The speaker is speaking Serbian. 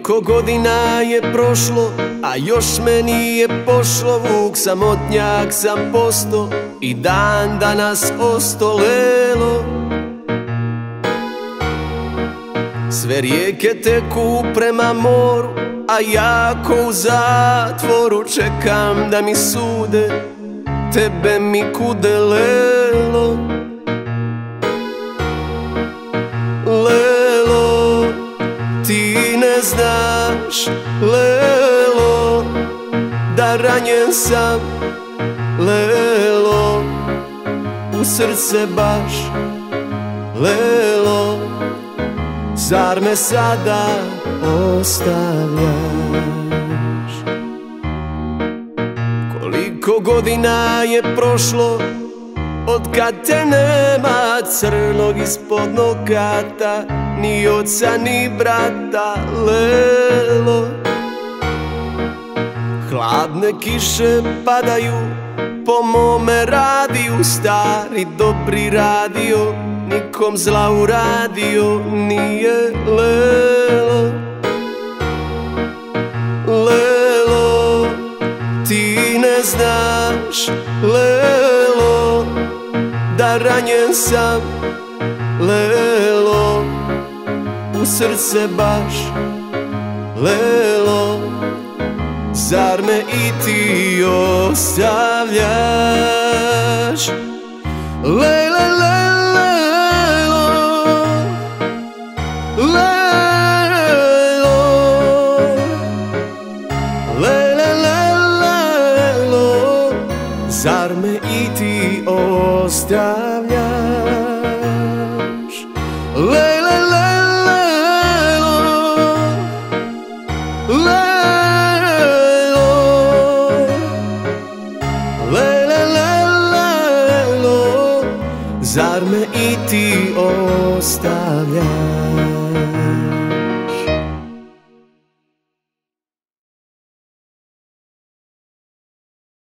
Koliko godina je prošlo, a još me nije pošlo. Vuk samotnjak sam posto i dan danas osto lelo. Sve rijeke teku prema moru, a ja ko u zatvoru čekam da mi sude. Tebe mi kude lelo. Lelo, ti ne znaš, lelo, da ranjen sam, lelo, u srce baš, lelo, zar me sada ostavljaš? Koliko godina je prošlo od kad te nema, crnog ispod nokata, ni oca ni brata, lelo. Hladne kiše padaju po mome radiju, stari dobri radio nikom zla uradio nije, lelo. Lelo, ti ne znaš, lelo, da ranjen sam, lelo, u srce baš, lelo, zar me i ti ostavljaš? Lele, lelo, lelo, lele, lelo, zar me i ti ostavljaš? Lele, lelo, lelo, lele, lelo, zar me i ti ostavljaš?